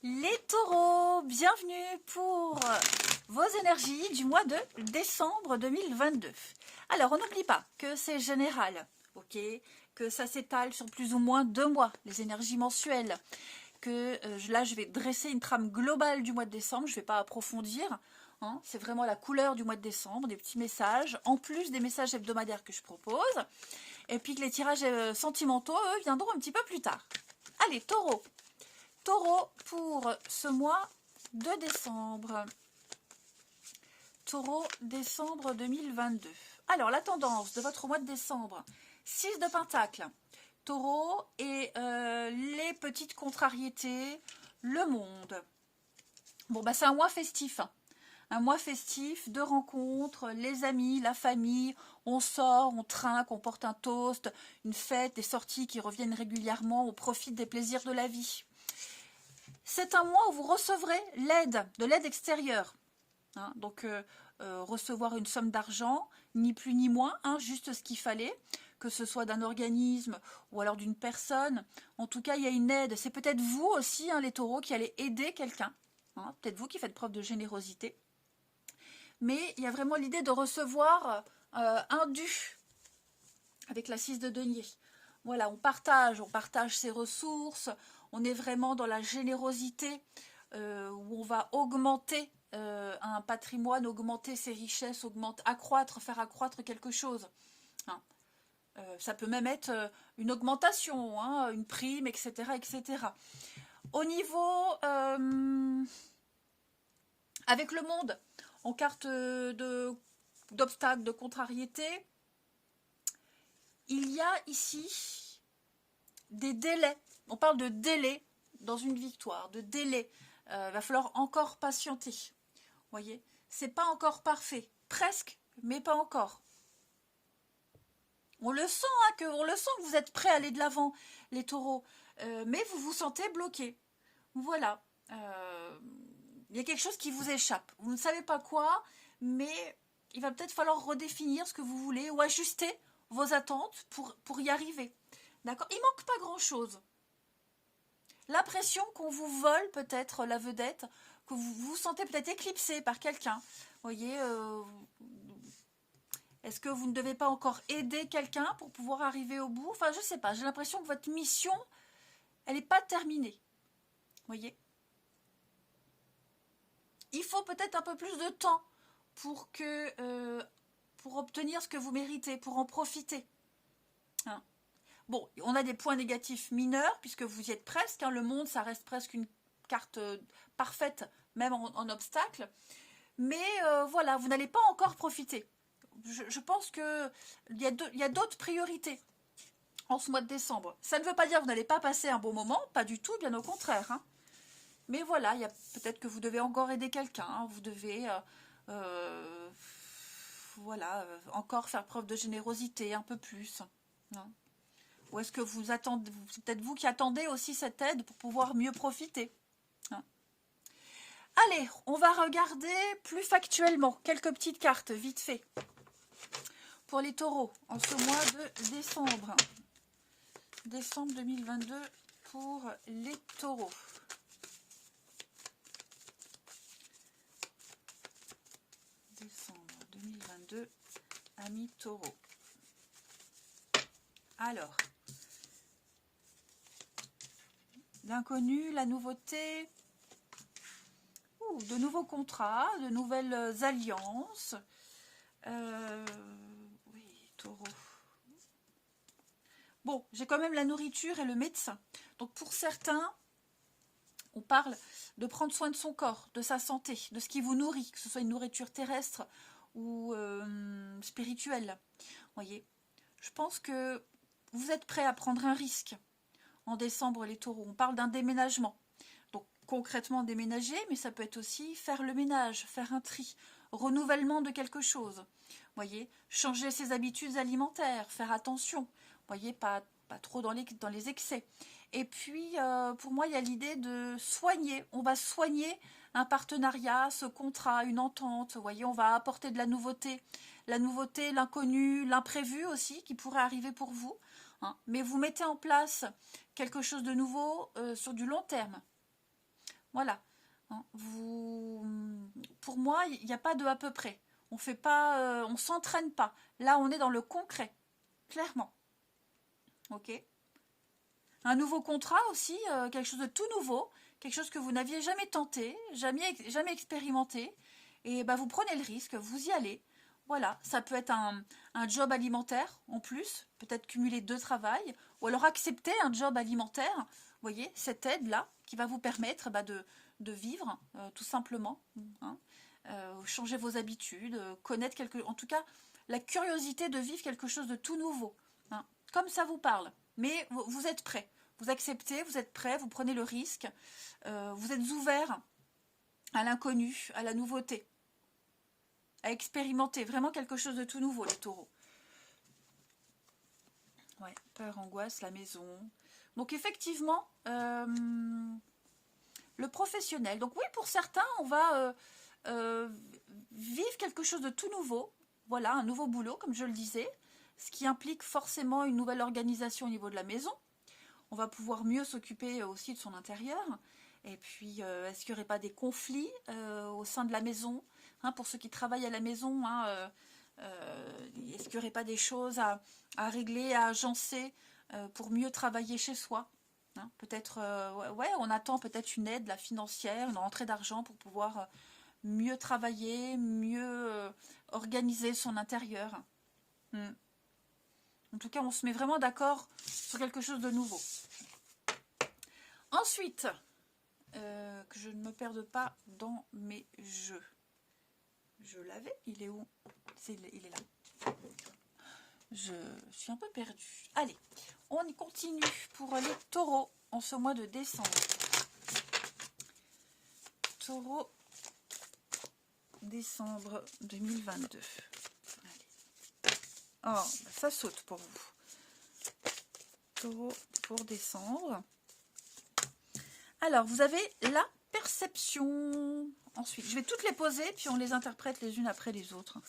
Les taureaux, bienvenue pour vos énergies du mois de décembre 2022. Alors, on n'oublie pas que c'est général, ok? Que ça s'étale sur plus ou moins 2 mois, les énergies mensuelles. Que là, je vais dresser une trame globale du mois de décembre, je ne vais pas approfondir. Hein, c'est vraiment la couleur du mois de décembre, des petits messages, en plus des messages hebdomadaires que je propose. Et puis que les tirages sentimentaux, eux, viendront un petit peu plus tard. Allez, taureau! Taureau pour ce mois de décembre. Taureau, décembre 2022. Alors, la tendance de votre mois de décembre. 6 de Pentacle. Taureau et les petites contrariétés, le monde. Bon, bah c'est un mois festif. Un mois festif, de rencontres, les amis, la famille, on sort, on trinque, on porte un toast, une fête, des sorties qui reviennent régulièrement, on profite des plaisirs de la vie. C'est un mois où vous recevrez de l'aide extérieure. Hein, donc, recevoir une somme d'argent, ni plus ni moins, hein, juste ce qu'il fallait, que ce soit d'un organisme ou alors d'une personne. En tout cas, il y a une aide. C'est peut-être vous aussi, hein, les taureaux, qui allez aider quelqu'un. Hein, peut-être vous qui faites preuve de générosité. Mais il y a vraiment l'idée de recevoir un dû avec la 6 de denier. Voilà, on partage ses ressources, on est vraiment dans la générosité où on va augmenter un patrimoine, augmenter ses richesses, faire accroître quelque chose. Hein. Ça peut même être une augmentation, hein, une prime, etc., etc. Au niveau avec le monde, en carte d'obstacles, de contrariété, il y a ici des délais. On parle de délai dans une victoire, de délai. Va falloir encore patienter. Vous voyez, c'est pas encore parfait. Presque, mais pas encore. On le sent, hein, que vous êtes prêts à aller de l'avant, les taureaux. Mais vous vous sentez bloqué. Voilà. Il y a quelque chose qui vous échappe. Vous ne savez pas quoi, mais il va peut-être falloir redéfinir ce que vous voulez ou ajuster vos attentes pour y arriver. D'accord? Il manque pas grand-chose. L'impression qu'on vous vole peut-être la vedette, que vous vous sentez peut-être éclipsé par quelqu'un. Vous voyez, est-ce que vous ne devez pas encore aider quelqu'un pour pouvoir arriver au bout? Enfin, je ne sais pas. J'ai l'impression que votre mission, elle n'est pas terminée. Vous voyez? Il faut peut-être un peu plus de temps pour obtenir ce que vous méritez, pour en profiter. Hein. Bon, on a des points négatifs mineurs, puisque vous y êtes presque. Hein, le monde, ça reste presque une carte parfaite, même en obstacle. Mais voilà, vous n'allez pas encore profiter. Je pense qu'il y a d'autres priorités en ce mois de décembre. Ça ne veut pas dire que vous n'allez pas passer un bon moment, pas du tout, bien au contraire. Hein. Mais voilà, il y a peut-être que vous devez encore aider quelqu'un. Hein, vous devez voilà, encore faire preuve de générosité un peu plus. Hein. Ou est-ce que vous attendez, c'est peut-être vous qui attendez aussi cette aide pour pouvoir mieux profiter. Hein. Allez, on va regarder plus factuellement quelques petites cartes, vite fait. Pour les taureaux, en ce mois de décembre. Décembre 2022 pour les taureaux. Décembre 2022, amis taureaux. Alors, l'inconnu, la nouveauté, de nouveaux contrats, de nouvelles alliances. Oui, taureau. Bon, j'ai quand même la nourriture et le médecin. Donc pour certains, on parle de prendre soin de son corps, de sa santé, de ce qui vous nourrit, que ce soit une nourriture terrestre ou spirituelle. Voyez, je pense que vous êtes prêts à prendre un risque en décembre, les taureaux. On parle d'un déménagement. Donc concrètement déménager, mais ça peut être aussi faire le ménage, faire un tri, renouvellement de quelque chose. Voyez, changer ses habitudes alimentaires, faire attention. Voyez, pas trop dans les excès. Et puis, pour moi, il y a l'idée de soigner. On va soigner un partenariat, ce contrat, une entente. Vous voyez, on va apporter de la nouveauté. La nouveauté, l'inconnu, l'imprévu aussi, qui pourrait arriver pour vous. Hein. Mais vous mettez en place quelque chose de nouveau sur du long terme. Voilà. Hein, pour moi, il n'y a pas de à peu près. On fait pas, on s'entraîne pas. Là, on est dans le concret, clairement. Ok. Un nouveau contrat aussi, quelque chose de tout nouveau, quelque chose que vous n'aviez jamais tenté, jamais expérimenté. Et bah, vous prenez le risque, vous y allez. Voilà, ça peut être un job alimentaire en plus, peut-être cumuler deux travails, ou alors accepter un job alimentaire, vous voyez, cette aide-là qui va vous permettre bah, de vivre tout simplement, hein, changer vos habitudes, connaître en tout cas, la curiosité de vivre quelque chose de tout nouveau, hein, comme ça vous parle, mais vous êtes prêt. Vous acceptez, vous êtes prêt, vous prenez le risque, vous êtes ouvert à l'inconnu, à la nouveauté, à expérimenter vraiment quelque chose de tout nouveau, les taureaux. Ouais, peur, angoisse, la maison. Donc effectivement, le professionnel. Donc oui, pour certains, on va vivre quelque chose de tout nouveau. Voilà, un nouveau boulot, comme je le disais, ce qui implique forcément une nouvelle organisation au niveau de la maison. On va pouvoir mieux s'occuper aussi de son intérieur. Et puis, est-ce qu'il n'y aurait pas des conflits au sein de la maison, hein, pour ceux qui travaillent à la maison, hein, est-ce qu'il n'y aurait pas des choses à régler, à agencer pour mieux travailler chez soi, hein, peut-être, ouais, on attend peut-être une aide financière, une rentrée d'argent pour pouvoir mieux travailler, mieux organiser son intérieur. Hmm. En tout cas, on se met vraiment d'accord sur quelque chose de nouveau. Ensuite, que je ne me perde pas dans mes jeux. Je l'avais, il est où? Il est là. Je suis un peu perdue. Allez, on y continue pour les taureaux en ce mois de décembre. Taureau, décembre 2022. Allez. Oh, ça saute pour vous. Taureau pour décembre. Alors, vous avez la perception. Ensuite, je vais toutes les poser, puis on les interprète les unes après les autres.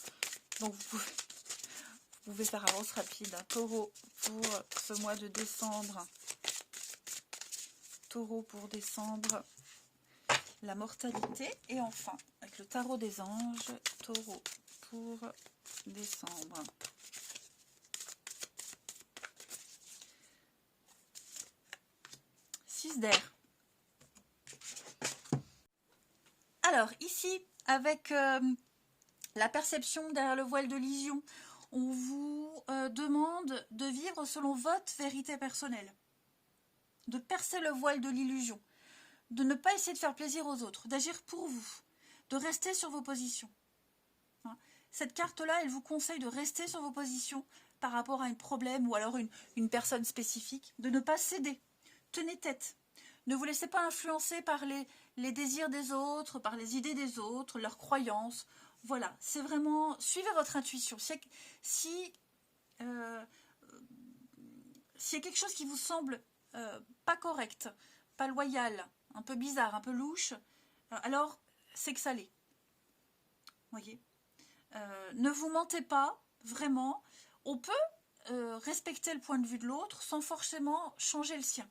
Donc, vous pouvez faire avance rapide. Taureau pour ce mois de décembre. Taureau pour décembre. La mortalité. Et enfin, avec le tarot des anges, taureau pour décembre. Six d'air. Alors, ici, avec la perception derrière le voile de l'illusion, on vous demande de vivre selon votre vérité personnelle. De percer le voile de l'illusion. De ne pas essayer de faire plaisir aux autres. D'agir pour vous. De rester sur vos positions. Hein. Cette carte-là, elle vous conseille de rester sur vos positions par rapport à un problème ou alors une personne spécifique. De ne pas céder. Tenez tête. Ne vous laissez pas influencer par les désirs des autres, par les idées des autres, leurs croyances. Voilà, c'est vraiment... Suivez votre intuition. S'il y a quelque chose qui vous semble pas correct, pas loyal, un peu bizarre, un peu louche, alors c'est que ça l'est. Voyez, ne vous mentez pas, vraiment. On peut respecter le point de vue de l'autre sans forcément changer le sien.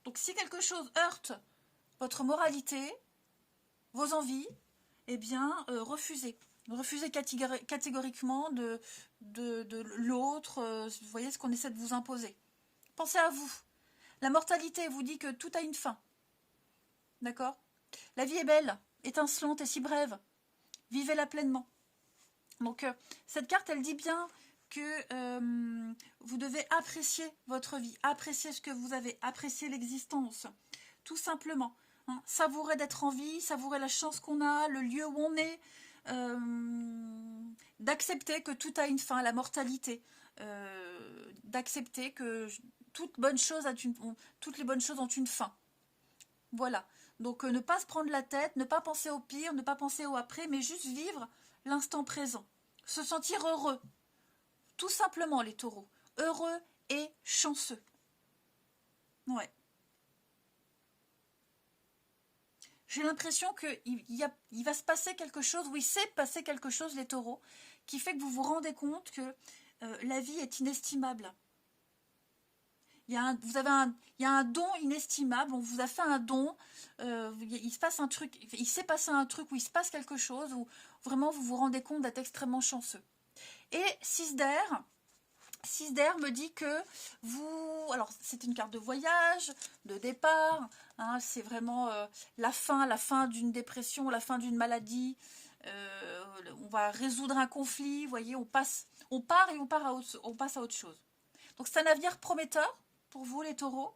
Donc si quelque chose heurte votre moralité, vos envies, eh bien refusez. Refusez catégoriquement de l'autre, vous voyez ce qu'on essaie de vous imposer. Pensez à vous. La mortalité vous dit que tout a une fin. D'accord? La vie est belle, étincelante et si brève. Vivez-la pleinement. Donc cette carte, elle dit bien que vous devez apprécier votre vie, apprécier ce que vous avez, apprécier l'existence, tout simplement. Hein, savourer d'être en vie, savourer la chance qu'on a, le lieu où on est, d'accepter que tout a une fin, la mortalité, d'accepter que toutes les bonnes choses ont une fin. Voilà. Donc ne pas se prendre la tête, ne pas penser au pire, ne pas penser au après, mais juste vivre l'instant présent. Se sentir heureux. Tout simplement, les taureaux. Heureux et chanceux. Ouais. J'ai l'impression qu'il va se passer quelque chose, oui, s'est passé quelque chose, les taureaux, qui fait que vous vous rendez compte que la vie est inestimable. il y a un don inestimable, on vous a fait un don, il se passe un truc, il s'est passé un truc où il se passe quelque chose, où vraiment vous vous rendez compte d'être extrêmement chanceux. Et 6 d'air me dit que vous... Alors, c'est une carte de voyage, de départ, hein, c'est vraiment la fin d'une dépression, la fin d'une maladie. On va résoudre un conflit, vous voyez, on passe et on passe à autre chose. Donc, c'est un avenir prometteur pour vous, les taureaux.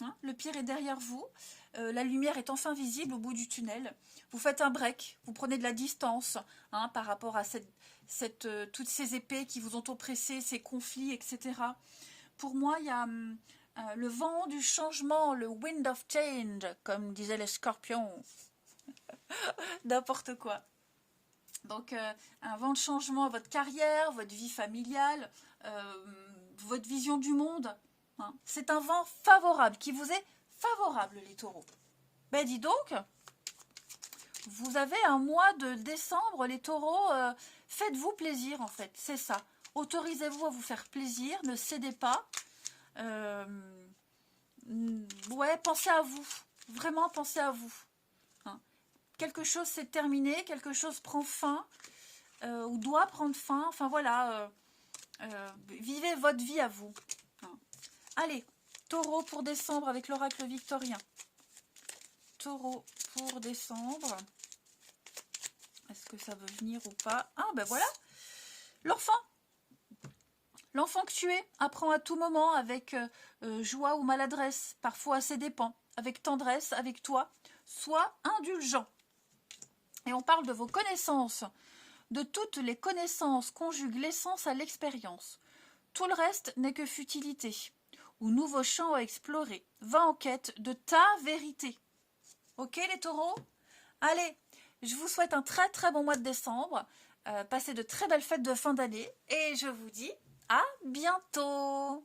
Hein, le pire est derrière vous. La lumière est enfin visible au bout du tunnel. Vous faites un break, vous prenez de la distance hein, par rapport à toutes ces épées qui vous ont oppressé, ces conflits, etc. Pour moi, il y a le vent du changement, le wind of change, comme disaient les scorpions. N'importe quoi. Donc, un vent de changement à votre carrière, votre vie familiale, votre vision du monde. Hein. C'est un vent favorable, qui vous est favorable, les taureaux. Ben, dis donc, vous avez un mois de décembre, les taureaux, faites-vous plaisir, en fait, c'est ça. Autorisez-vous à vous faire plaisir, ne cédez pas. Ouais, pensez à vous. Vraiment, pensez à vous. Hein. Quelque chose s'est terminé, quelque chose prend fin, ou doit prendre fin. Enfin, voilà, vivez votre vie à vous. Hein. Allez, taureau pour décembre avec l'oracle victorien. Taureau pour décembre. Est-ce que ça veut venir ou pas? Ah, ben voilà. L'enfant. L'enfant que tu es apprend à tout moment avec joie ou maladresse. Parfois, ça dépend. Avec tendresse, avec toi. Sois indulgent. Et on parle de vos connaissances. De toutes les connaissances conjuguent l'essence à l'expérience. Tout le reste n'est que futilité. Ou nouveau champ à explorer. Va en quête de ta vérité. Ok les taureaux? Allez, je vous souhaite un très très bon mois de décembre. Passez de très belles fêtes de fin d'année. Et je vous dis à bientôt.